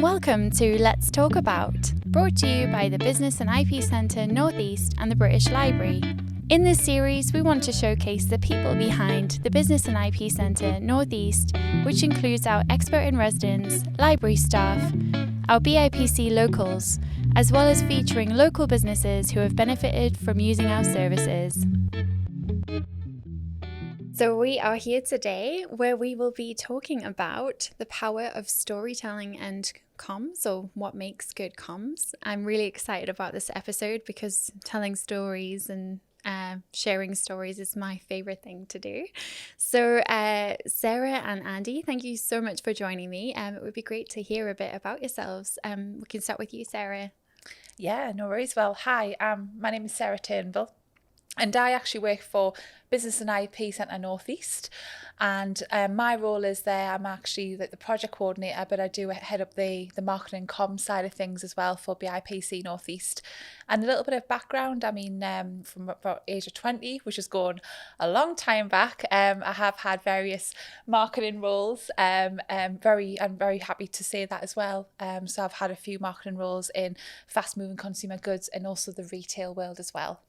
Welcome to Let's Talk About, brought to you by the Business and IP Centre North East and the British Library. In this series, we want to showcase the people behind the Business and IP Centre North East, which includes our expert in residence, library staff, our BIPC locals, as well as featuring local businesses who have benefited from using our services. So we are here today where we will be talking about the power of storytelling and comms, or what makes good comms. I'm really excited about this episode because telling stories and sharing stories is my favorite thing to do. So Sarah and Andy, thank you so much for joining me. It would be great to hear a bit about yourselves. We can start with you, Sarah. Yeah, no worries. Well, hi, my name is Sarah Turnbull. And I actually work for Business and IP Centre North East, and my role is there. I'm actually the project coordinator, but I do head up the marketing and comms side of things as well for BIPC North East. And a little bit of background, I mean, from about age of 20, which has gone a long time back, I have had various marketing roles. I'm very happy to say that as well. So I've had a few marketing roles in fast-moving consumer goods and also the retail world as well.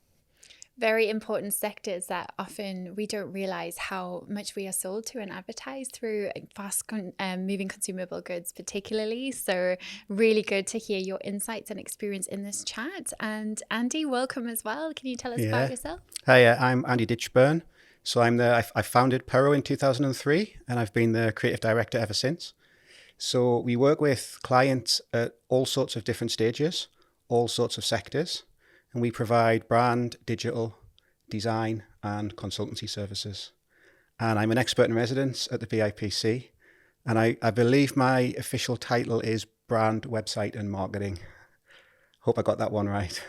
Very important sectors that often we don't realize how much we are sold to and advertised through fast moving consumable goods particularly. So really good to hear your insights and experience in this chat. And Andy, welcome as well. Can you tell us about yourself? Hi, I'm Andy Ditchburn. So I founded Puro in 2003 and I've been the creative director ever since. So we work with clients at all sorts of different stages, all sorts of sectors. And we provide brand, digital, design and consultancy services. And I'm an expert in residence at the BIPC. And I believe my official title is brand, website and marketing. Hope I got that one right.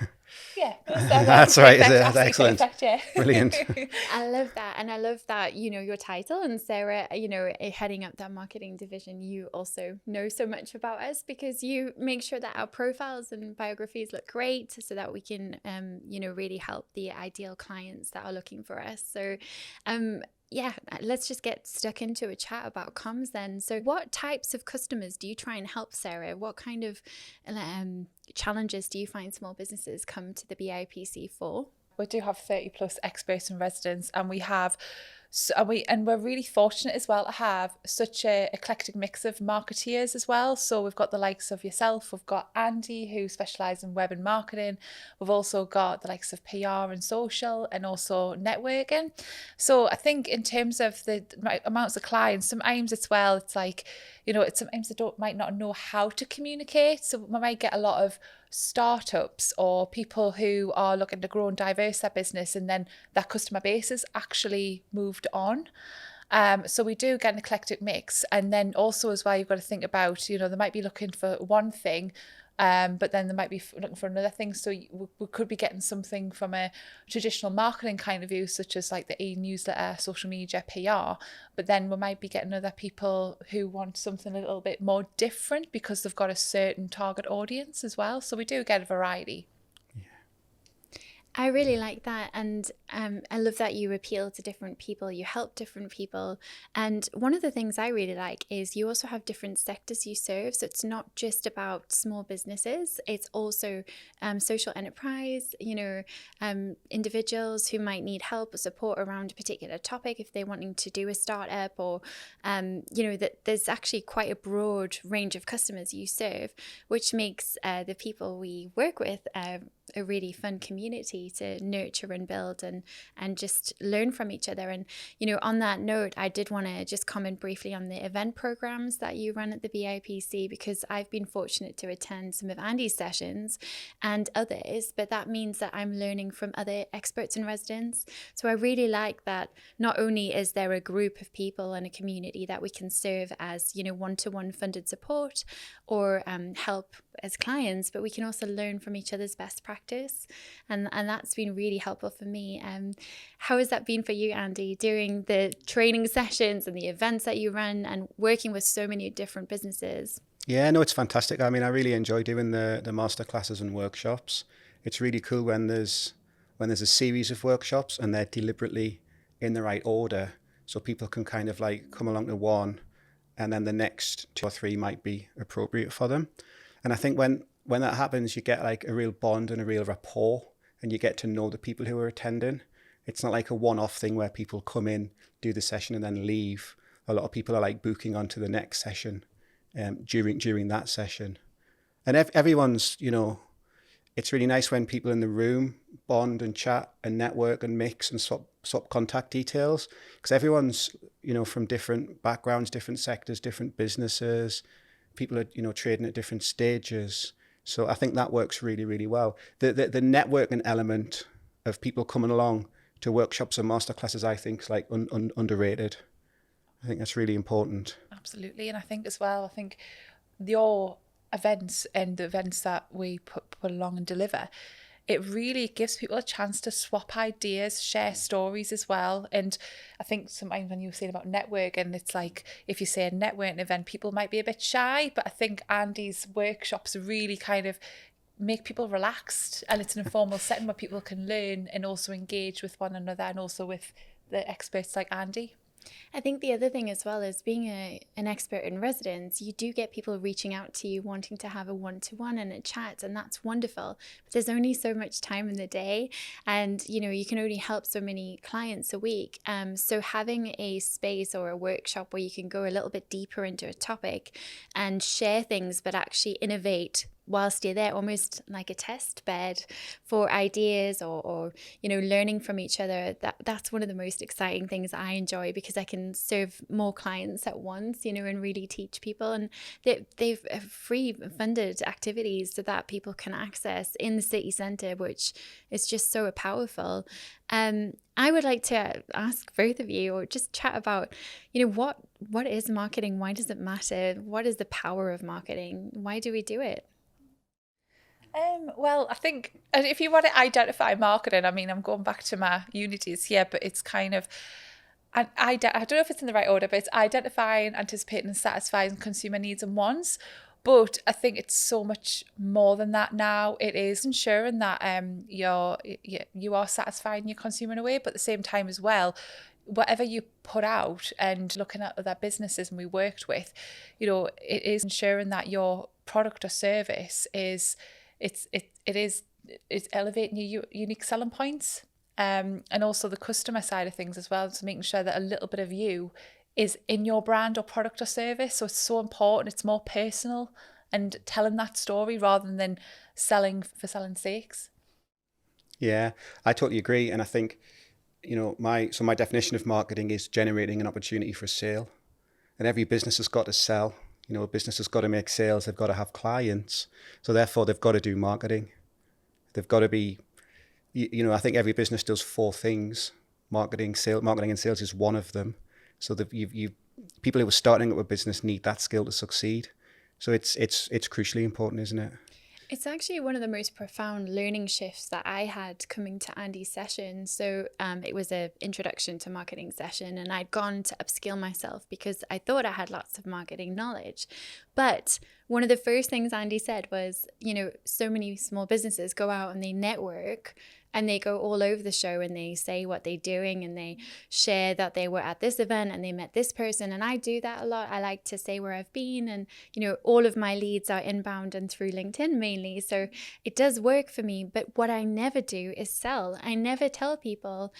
Yeah, that's right. That's excellent. Perfect, yeah. Brilliant. I love that. And I love that, your title, and Sarah, heading up that marketing division, you also know so much about us because you make sure that our profiles and biographies look great so that we can, really help the ideal clients that are looking for us. So, let's just get stuck into a chat about comms then. So what types of customers do you try and help, Sarah? What kind of challenges do you find small businesses come to the BIPC for? We do have 30 plus experts in residence, and we're really fortunate as well to have such a eclectic mix of marketeers as well. So we've got the likes of yourself, we've got Andy who specialises in web and marketing, we've also got the likes of PR and social and also networking. So I think in terms of the amounts of clients, sometimes it's like, sometimes they might not know how to communicate. So we might get a lot of startups or people who are looking to grow and diverse their business, and then that customer base is actually moved on. So we do get an eclectic mix. And then also as well, you've got to think about, they might be looking for one thing, but then they might be looking for another thing. So we could be getting something from a traditional marketing kind of view, such as like the e-newsletter, social media, PR. But then we might be getting other people who want something a little bit more different because they've got a certain target audience as well. So we do get a variety. I really like that, and I love that you appeal to different people, you help different people, and one of the things I really like is you also have different sectors you serve, so it's not just about small businesses, it's also social enterprise, individuals who might need help or support around a particular topic if they're wanting to do a startup, or that there's actually quite a broad range of customers you serve, which makes the people we work with a really fun community to nurture and build and just learn from each other. And on that note, I did want to just comment briefly on the event programs that you run at the BIPC, because I've been fortunate to attend some of Andy's sessions and others, but that means that I'm learning from other experts in residence. So I really like that not only is there a group of people and a community that we can serve as one-to-one funded support or help as clients, but we can also learn from each other's best practice, and that's been really helpful for me. How has that been for you, Andy, doing the training sessions and the events that you run and working with so many different businesses? Yeah, no, it's fantastic. I mean, I really enjoy doing the master classes and workshops. It's really cool when there's a series of workshops and they're deliberately in the right order, so people can kind of like come along to one and then the next 2 or 3 might be appropriate for them. And I think when that happens, you get like a real bond and a real rapport, and you get to know the people who are attending. It's not like a one-off thing where people come in, do the session and then leave. A lot of people are like booking onto the next session during that session. And everyone's, it's really nice when people in the room bond and chat and network and mix and swap contact details, because everyone's, from different backgrounds, different sectors, different businesses. People are, trading at different stages. So I think that works really, really well. The networking element of people coming along to workshops and masterclasses, I think, is like underrated. I think that's really important. Absolutely. And I think as well, your events and the events that we put along and deliver, it really gives people a chance to swap ideas, share stories as well. And I think sometimes when you were saying about networking, it's like if you say a networking event, people might be a bit shy, but I think Andy's workshops really kind of make people relaxed, and it's an informal setting where people can learn and also engage with one another and also with the experts like Andy. I think the other thing as well is being an expert in residence, you do get people reaching out to you wanting to have a one-to-one and a chat, and that's wonderful. But there's only so much time in the day, and you can only help so many clients a week. So having a space or a workshop where you can go a little bit deeper into a topic and share things, but actually innovate whilst you're there, almost like a test bed for ideas or learning from each other. That's one of the most exciting things I enjoy, because I can serve more clients at once, and really teach people. And they've free funded activities so that people can access in the city centre, which is just so powerful. I would like to ask both of you, or just chat about, what is marketing? Why does it matter? What is the power of marketing? Why do we do it? Well, I think if you want to identify marketing, I'm going back to my unities here, but it's kind of, I don't know if it's in the right order, but it's identifying, anticipating and satisfying consumer needs and wants. But I think it's so much more than that now. It is ensuring that you are satisfying your consumer in a way, but at the same time as well, whatever you put out, and looking at other businesses and we worked with, it is ensuring that your product or service is it's elevating your unique selling points, and also the customer side of things as well. So making sure that a little bit of you is in your brand or product or service. So it's so important. It's more personal and telling that story rather than selling for selling's sakes. Yeah, I totally agree. And I think, my definition of marketing is generating an opportunity for a sale. And every business has got to sell. A business has got to make sales. They've got to have clients. So therefore, they've got to do marketing. They've got to be, I think every business does 4 things. Marketing and sales is one of them. So that people who are starting up a business need that skill to succeed. So it's crucially important, isn't it? It's actually one of the most profound learning shifts that I had coming to Andy's session. So it was an introduction to marketing session, and I'd gone to upskill myself because I thought I had lots of marketing knowledge. But one of the first things Andy said was, so many small businesses go out and they network, and they go all over the show and they say what they're doing, and they share that they were at this event and they met this person. And I do that a lot. I like to say where I've been, and all of my leads are inbound and through LinkedIn mainly. So it does work for me. But what I never do is sell. I never tell people,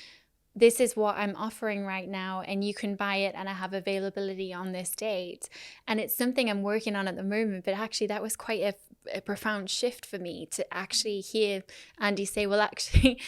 this is what I'm offering right now, and you can buy it, and I have availability on this date. And it's something I'm working on at the moment, but actually that was quite a profound shift for me to actually hear Andy say, well, actually,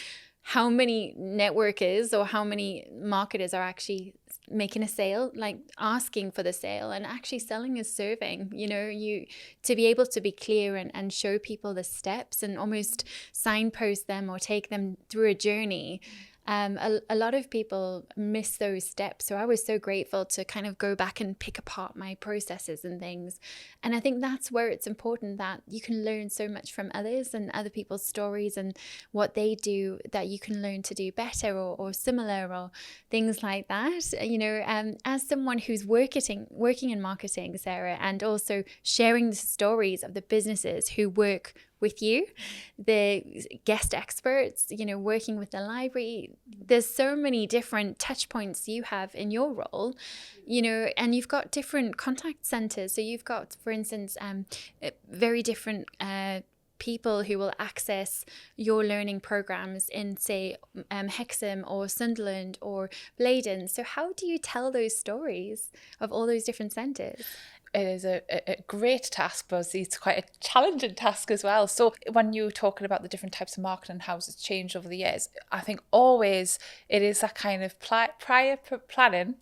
how many networkers or how many marketers are actually making a sale, like asking for the sale, and actually selling is serving, you to be able to be clear and show people the steps and almost signpost them or take them through a journey. A lot of people miss those steps. So I was so grateful to kind of go back and pick apart my processes and things. And I think that's where it's important that you can learn so much from others and other people's stories and what they do, that you can learn to do better or similar or things like that. As someone who's working in marketing, Sarah, and also sharing the stories of the businesses who work with you, the guest experts, you know, working with the library. There's so many different touch points you have in your role, you know, and you've got different contact centers. So you've got, for instance, very different people who will access your learning programs in, say, Hexham or Sunderland or Blaydon. So how do you tell those stories of all those different centres? It is a great task, but it's quite a challenging task as well. So when you're talking about the different types of marketing and how it's changed over the years, I think always it is that kind of prior planning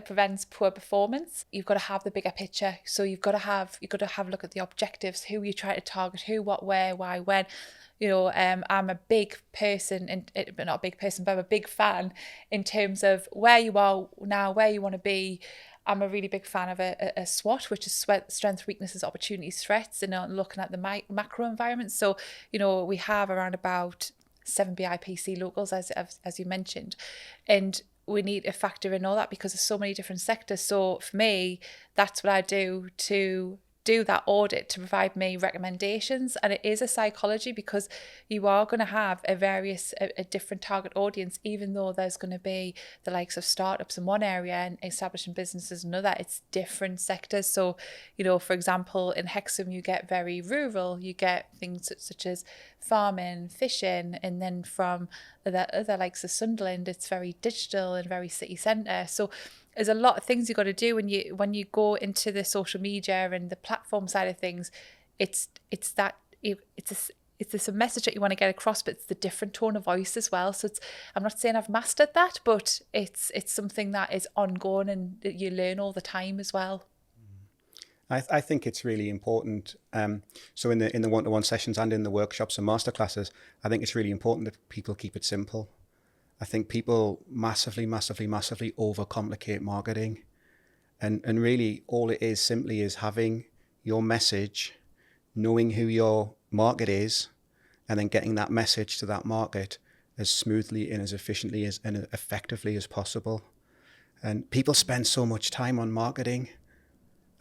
prevents poor performance. You've got to have the bigger picture. So you've got to have a look at the objectives, who you try to target, who, what, where, why, when. You know, I'm a big person, but not a big person, but I'm a big fan in terms of where you are now, where you want to be. I'm a really big fan of a SWOT, which is strengths, weaknesses, opportunities, threats, and looking at the macro environment. So, you know, we have around about 7 BIPC locals, as you mentioned, and we need to factor in all that because there's so many different sectors. So for me, that's what I do to do that audit, to provide me recommendations. And it is a psychology, because you are going to have a different target audience, even though there's going to be the likes of startups in one area and establishing businesses in another. It's different sectors. So, you know, for example, in Hexham, you get very rural, you get things such as farming, fishing, and then from the other likes of Sunderland, it's very digital and very city centre. So there's a lot of things you got to do when you go into the social media and the platform side of things. It's a message that you want to get across, but it's the different tone of voice as well. So I'm not saying I've mastered that, but it's something that is ongoing and that you learn all the time as well. I think it's really important. So in the one-to-one sessions and in the workshops and masterclasses, I think it's really important that people keep it simple. I think people massively overcomplicate marketing. And really all it is simply is having your message, knowing who your market is, and then getting that message to that market as smoothly and as efficiently and effectively as possible. And people spend so much time on marketing.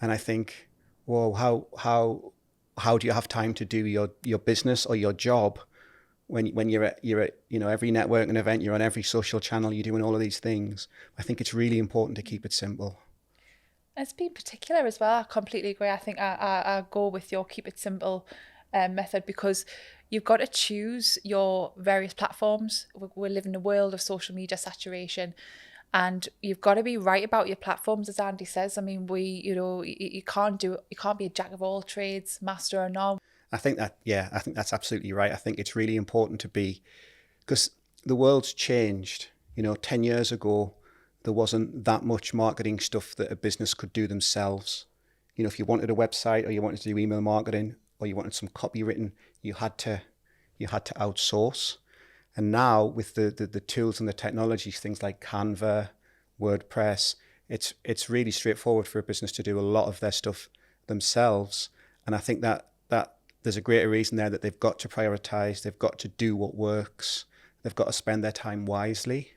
And I think, well, how do you have time to do your business or your job when you're at you know, every networking event, you're on every social channel, you're doing all of these things? I think it's really important to keep it simple. It's been particular as well. I completely agree. I think I go with your keep it simple method, because you've got to choose your various platforms. We live in a world of social media saturation, and you've got to be right about your platforms, as Andy says. I mean, you can't be a jack of all trades, master or none. I think that's absolutely right. I think it's really important to be, because the world's changed. You know, 10 years ago, there wasn't that much marketing stuff that a business could do themselves. You know, if you wanted a website or you wanted to do email marketing or you wanted some copy written, you had to outsource. And now with the tools and the technologies, things like Canva, WordPress, it's really straightforward for a business to do a lot of their stuff themselves. And I think that there's a greater reason there that they've got to prioritize, they've got to do what works, they've got to spend their time wisely.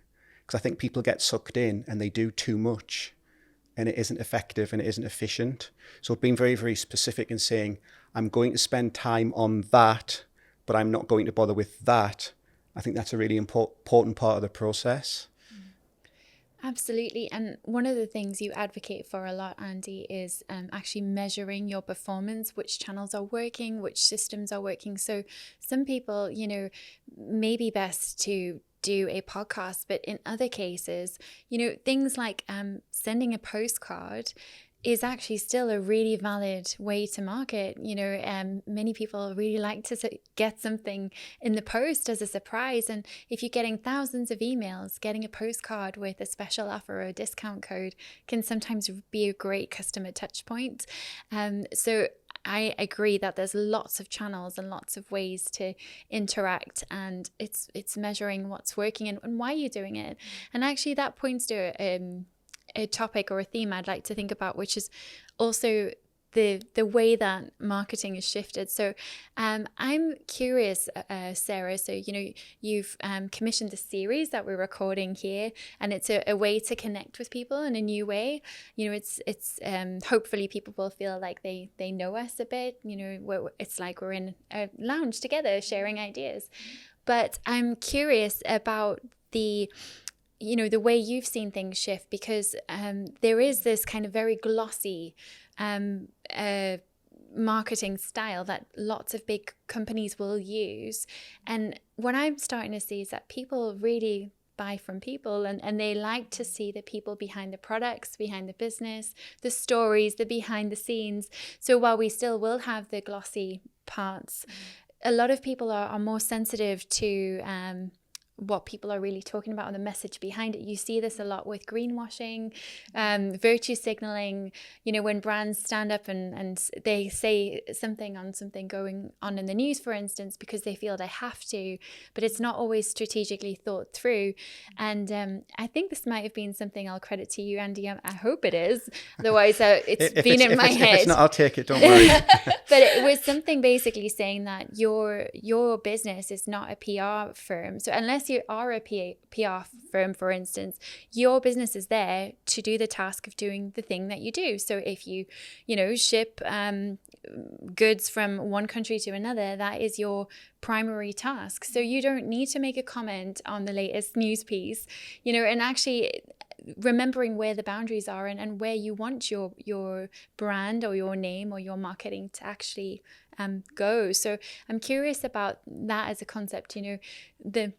Because I think people get sucked in and they do too much and it isn't effective and it isn't efficient. So being very, very specific and saying, I'm going to spend time on that, but I'm not going to bother with that. I think that's a really important part of the process. Absolutely. And one of the things you advocate for a lot, Andy, is actually measuring your performance, which channels are working, which systems are working. So some people, you know, may be best to do a podcast, but in other cases, you know, things like sending a postcard is actually still a really valid way to market. You know, many people really like to get something in the post as a surprise. And if you're getting thousands of emails, getting a postcard with a special offer or a discount code can sometimes be a great customer touch point. So I agree that there's lots of channels and lots of ways to interact, and it's measuring what's working and why you're doing it. And actually that points to a topic or a theme I'd like to think about, which is also the way that marketing has shifted. So I'm curious, Sarah, so you've commissioned the series that we're recording here, and it's a way to connect with people in a new way. It's hopefully people will feel like they know us a bit. It's like we're in a lounge together sharing ideas. But I'm curious about the way you've seen things shift, because there is this kind of very glossy marketing style that lots of big companies will use. And what I'm starting to see is that people really buy from people, and they like to see the people behind the products, behind the business, the stories, the behind the scenes. So while we still will have the glossy parts, a lot of people are more sensitive to what people are really talking about and the message behind it. You see this a lot with greenwashing, virtue signaling, when brands stand up and they say something on something going on in the news, for instance, because they feel they have to, but it's not always strategically thought through. And I think this might have been something I'll credit to you, Andy. I hope it is. Otherwise, it's been in my head. If it's not, I'll take it. Don't worry. But it was something basically saying that your business is not a PR firm. So unless you are a PR firm, for instance, your business is there to do the task of doing the thing that you do. So if you ship goods from one country to another, that is your primary task. So you don't need to make a comment on the latest news piece, and actually remembering where the boundaries are and where you want your brand or your name or your marketing to actually go. So I'm curious about that as a concept, the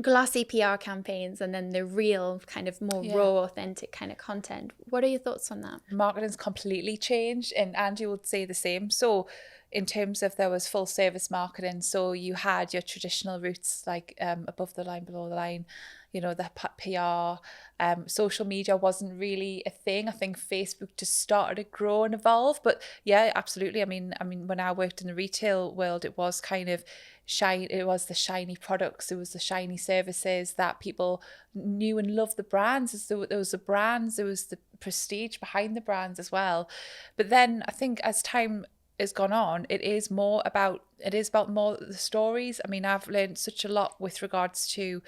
glossy PR campaigns and then the real kind of more raw, authentic kind of content. What are your thoughts on that? Marketing's completely changed, and Andy would say the same. So in terms of, there was full service marketing, so you had your traditional routes like above the line, below the line, the PR. Social media wasn't really a thing. I think Facebook just started to grow and evolve. But yeah, absolutely. I mean, when I worked in the retail world, it was kind of it was the shiny products, it was the shiny services that people knew and loved the brands. There was the brands, there was the prestige behind the brands as well. But then I think as time has gone on, it is about more the stories. I mean, I've learned such a lot with regards to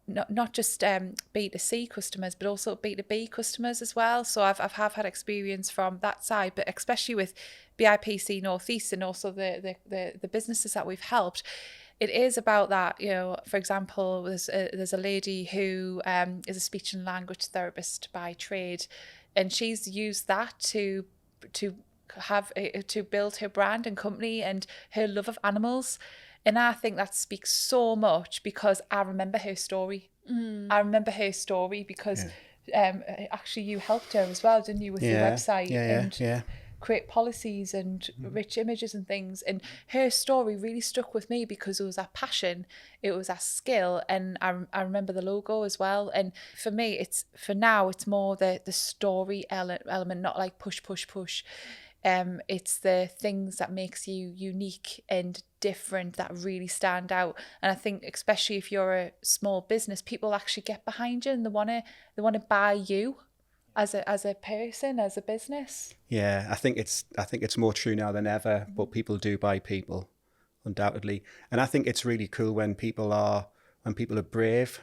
not just B2C customers, but also B2B customers as well. So I've had experience from that side, but especially with BIPC North East and also the businesses that we've helped. It is about that, for example, there's a lady who is a speech and language therapist by trade, and she's used that to build her brand and company and her love of animals. And I think that speaks so much because I remember her story. I remember her story because actually you helped her as well, didn't you, with your website and create policies and rich images and things. And her story really stuck with me because it was that passion, it was that skill, and I remember the logo as well. And for me, it's more the story element, not like push. It's the things that makes you unique and different that really stand out. And I think especially if you're a small business, people actually get behind you and they want to buy you as a person, as a business. Yeah, I think it's more true now than ever, but people do buy people, undoubtedly. And I think it's really cool when people are brave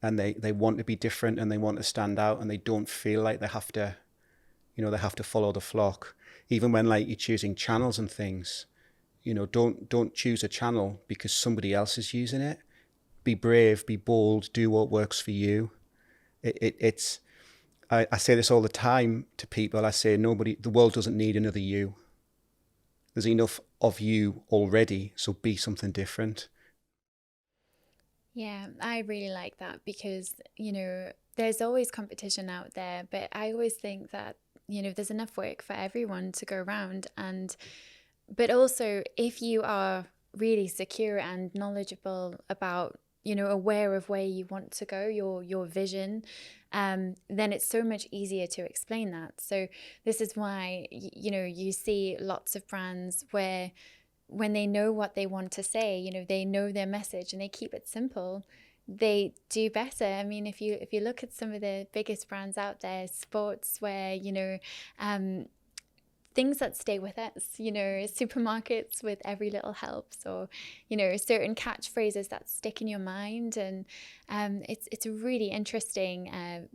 and they want to be different and they want to stand out and they don't feel like they have to follow the flock. Even when like you're choosing channels and things, don't choose a channel because somebody else is using it. Be brave, be bold, do what works for you. I say this all the time to people. I say the world doesn't need another you. There's enough of you already, so be something different. Yeah, I really like that because, there's always competition out there, but I always think that there's enough work for everyone to go around. But also if you are really secure and knowledgeable about, aware of where you want to go, your vision, then it's so much easier to explain that. So this is why, you see lots of brands where when they know what they want to say, they know their message and they keep it simple, they do better. I mean, if you look at some of the biggest brands out there, sportswear, things that stay with us, you know, supermarkets with every little helps, or, you know, certain catchphrases that stick in your mind. And it's a really interesting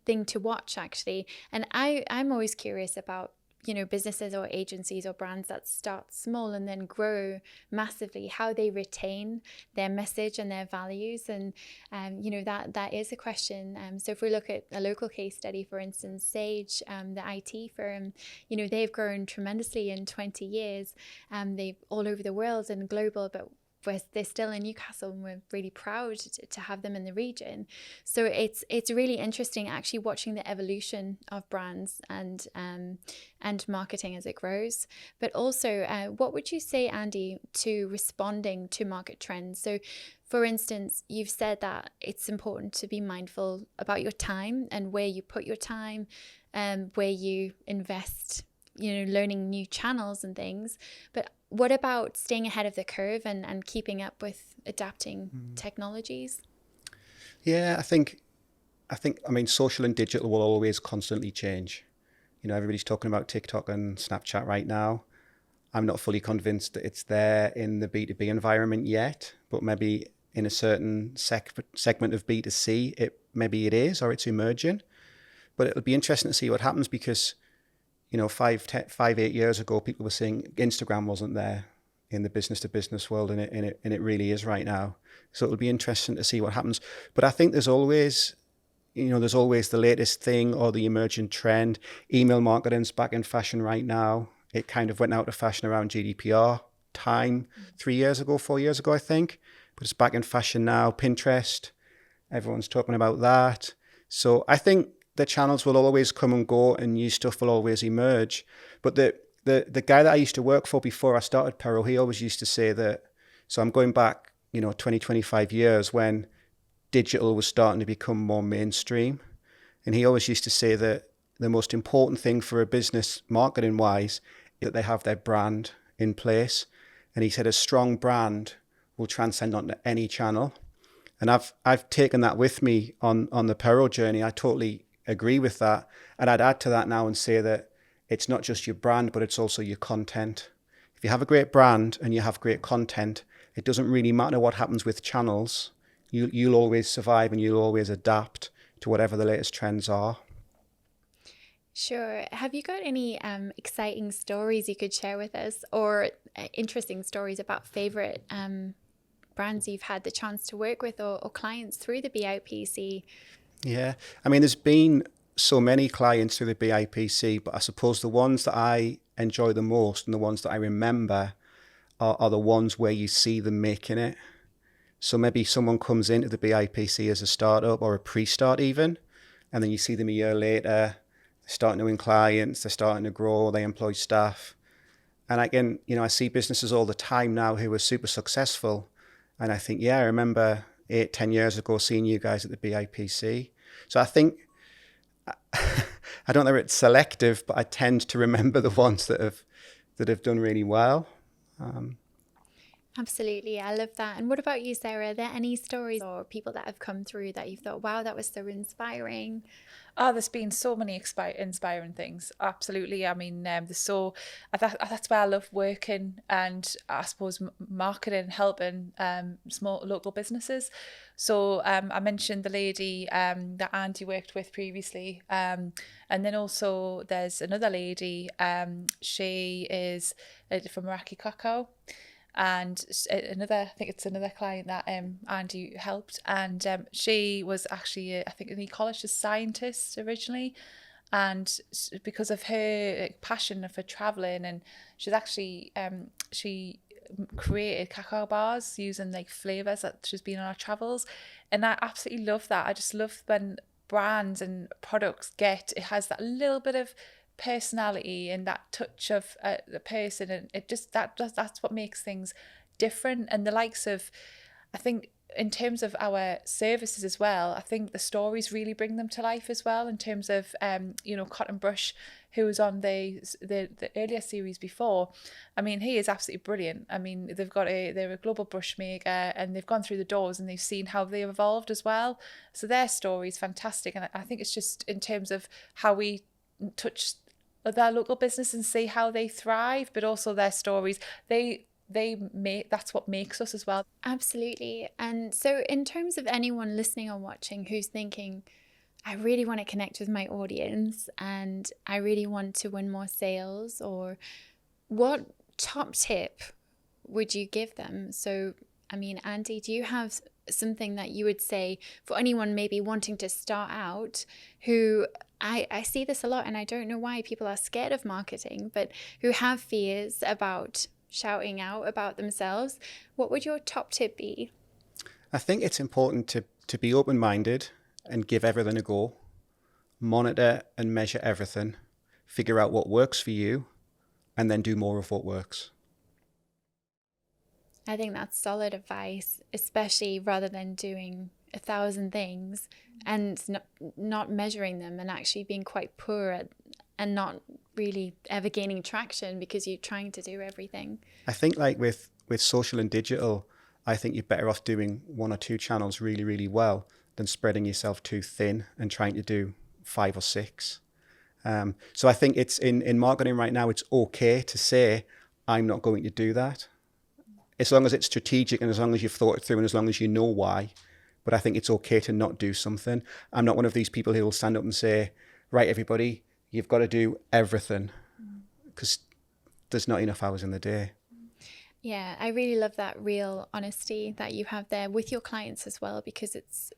thing to watch, actually. And I'm always curious about, you know, businesses or agencies or brands that start small and then grow massively, how they retain their message and their values. And you know, that is a question. So if we look at a local case study, for instance, Sage, the IT firm, you know, they've grown tremendously in 20 years. They've all over the world and global, but they're still in Newcastle, and we're really proud to have them in the region. So it's really interesting actually watching the evolution of brands and marketing as it grows. But also, what would you say, Andy, to responding to market trends? So for instance, you've said that it's important to be mindful about your time and where you put your time, where you invest, you know, learning new channels and things. But what about staying ahead of the curve and keeping up with adapting technologies? Yeah, I mean, social and digital will always constantly change. You know, everybody's talking about TikTok and Snapchat right now. I'm not fully convinced that it's there in the B2B environment yet, but maybe in a certain segment of B2C, maybe it is, or it's emerging. But it'll be interesting to see what happens, because, you know, 8 years ago, people were saying Instagram wasn't there in the business to business world, and it really is right now. So it'll be interesting to see what happens. But I think there's always the latest thing or the emerging trend. Email marketing's back in fashion right now. It kind of went out of fashion around GDPR time 4 years ago, I think. But it's back in fashion now. Pinterest, everyone's talking about that. So I think the channels will always come and go, and new stuff will always emerge. But the guy that I used to work for before I started Pero, he always used to say that, so I'm going back, 20, 25 years when digital was starting to become more mainstream. And he always used to say that the most important thing for a business marketing wise is that they have their brand in place. And he said a strong brand will transcend onto any channel. And I've taken that with me on the Pero journey. I totally agree with that. And I'd add to that now and say that it's not just your brand, but it's also your content. If you have a great brand and you have great content, it doesn't really matter what happens with channels. You'll always survive, and you'll always adapt to whatever the latest trends are. Sure. Have you got any exciting stories you could share with us, or interesting stories about favorite brands you've had the chance to work with, or clients through the BIPC? Yeah. I mean, there's been so many clients through the BIPC, but I suppose the ones that I enjoy the most and the ones that I remember are the ones where you see them making it. So maybe someone comes into the BIPC as a startup or a pre-start even, and then you see them a year later, they're starting to win clients, they're starting to grow, they employ staff. And again, I see businesses all the time now who are super successful. And I think, I remember 8-10 years ago seeing you guys at the BIPC. So I think, I don't know if it's selective, but I tend to remember the ones that have done really well. Absolutely. I love that. And what about you, Sarah? Are there any stories or people that have come through that you've thought, wow, that was so inspiring? Oh, there's been so many inspiring things. Absolutely. I mean, that's why I love working, and I suppose marketing and helping small local businesses. So I mentioned the lady that Andy worked with previously. And then also there's another lady. She is from Meraki Cacao. And I think it's another client that Andy helped, and she was actually I think an ecologist scientist originally, and because of her passion for traveling, and she's actually she created cacao bars using like flavors that she's been on our travels, and I absolutely love that. I just love when brands and products it has that little bit of personality and that touch of the person, and it just that's what makes things different. And the likes of, I think in terms of our services as well, I think the stories really bring them to life as well, in terms of Cotton Brush, who was on the earlier series before. I mean, he is absolutely brilliant. I mean, they're a global brush maker, and they've gone through the doors and they've seen how they've evolved as well. So their story is fantastic, and I think it's just in terms of how we touch their local business and see how they thrive, but also their stories. That's what makes us as well. Absolutely. And so in terms of anyone listening or watching who's thinking, I really want to connect with my audience and I really want to win more sales, or what top tip would you give them? So, I mean, Andy, do you have something that you would say for anyone maybe wanting to start out, who I see this a lot and I don't know why people are scared of marketing, but who have fears about shouting out about themselves? What would your top tip be? I think it's important to be open-minded and give everything a go. Monitor and measure everything. Figure out what works for you and then do more of what works. I think that's solid advice, especially rather than doing 1,000 things and not measuring them and actually being quite poor at, and not really ever gaining traction because you're trying to do everything. I think like with social and digital, I think you're better off doing 1 or 2 channels really, really well than spreading yourself too thin and trying to do 5 or 6. So I think it's in marketing right now, it's okay to say, I'm not going to do that. As long as it's strategic and as long as you've thought it through and as long as you know why. But I think it's okay to not do something. I'm not one of these people who will stand up and say, right, everybody, you've got to do everything, because there's not enough hours in the day. Yeah, I really love that real honesty that you have there with your clients as well, because it's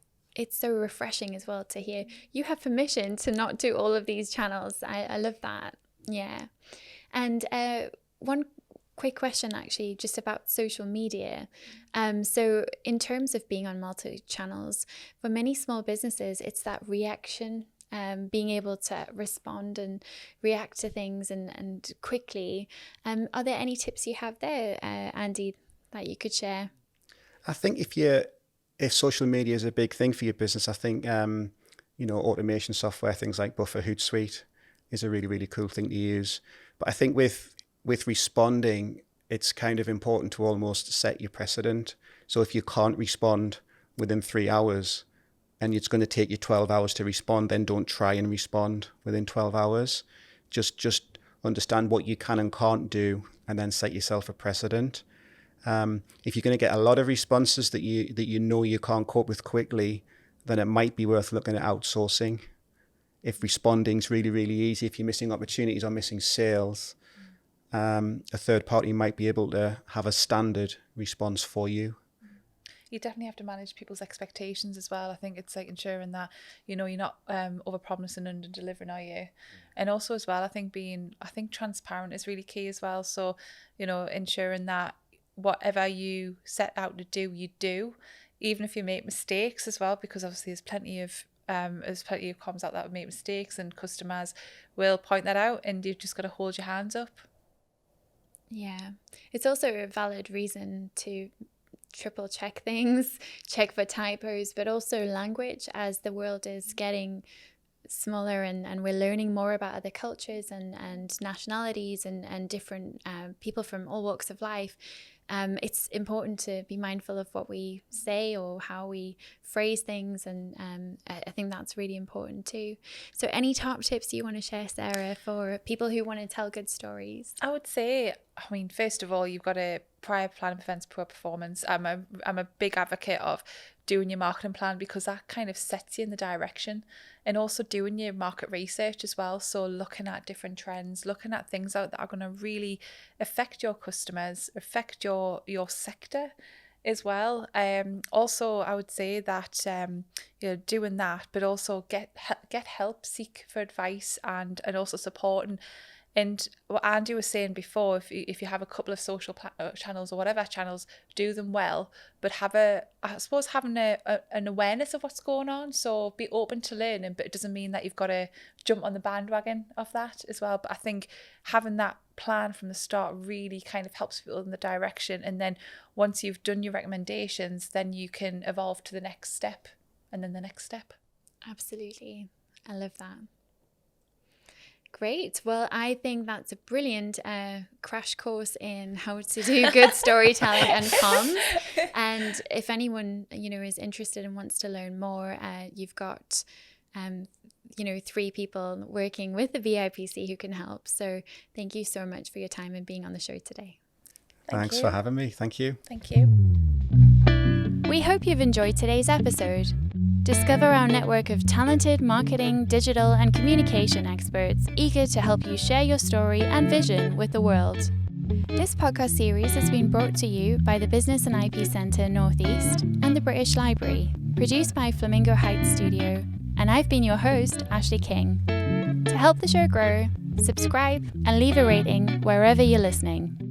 so refreshing as well to hear you have permission to not do all of these channels. I love that. Yeah. And one quick question actually just about social media. So in terms of being on multi-channels, for many small businesses, it's that reaction, being able to respond and react to things and quickly. Are there any tips you have there, Andy, that you could share? I think if social media is a big thing for your business, I think automation software, things like Buffer, Hootsuite is a really, really cool thing to use. But I think with responding, it's kind of important to almost set your precedent. So if you can't respond within 3 hours and it's going to take you 12 hours to respond, then don't try and respond within 12 hours. Just understand what you can and can't do and then set yourself a precedent. If you're going to get a lot of responses that you know you can't cope with quickly, then it might be worth looking at outsourcing. If responding's really, really easy, if you're missing opportunities or missing sales, a third party might be able to have a standard response for you. You definitely have to manage people's expectations as well. I think it's like ensuring that, you're not over promising and under delivering, are you? And also as well, I think transparent is really key as well. So, ensuring that whatever you set out to do, you do, even if you make mistakes as well, because obviously there's plenty of comms out that make mistakes and customers will point that out, and you've just got to hold your hands up. Yeah, it's also a valid reason to triple check things, check for typos, but also language, as the world is getting smaller and we're learning more about other cultures and nationalities and different people from all walks of life. It's important to be mindful of what we say or how we phrase things, and I think that's really important too. So any top tips you want to share, Sarah, for people who want to tell good stories? I would say, first of all, you've got to prior plan prevents poor performance. I'm a big advocate of doing your marketing plan, because that kind of sets you in the direction, and also doing your market research as well. So looking at different trends, looking at things out that are going to really affect your customers, affect your sector as well. Also, I would say that doing that, but also get help, seek for advice and also support. And what Andy was saying before, if you have a couple of social channels or whatever channels, do them well, but having an awareness of what's going on. So be open to learning, but it doesn't mean that you've got to jump on the bandwagon of that as well. But I think having that plan from the start really kind of helps people in the direction. And then once you've done your recommendations, then you can evolve to the next step and then the next step. Absolutely. I love that. Great. Well, I think that's a brilliant crash course in how to do good storytelling and comms. And if anyone, is interested and wants to learn more, you've got 3 people working with the BIPC who can help. So thank you so much for your time and being on the show today. Thanks for having me. Thank you. Thank you. We hope you've enjoyed today's episode. Discover our network of talented marketing, digital, and communication experts eager to help you share your story and vision with the world. This podcast series has been brought to you by the Business and IP Centre North East and the British Library, produced by Flamingo Heights Studio, and I've been your host, Ashleigh King. To help the show grow, subscribe and leave a rating wherever you're listening.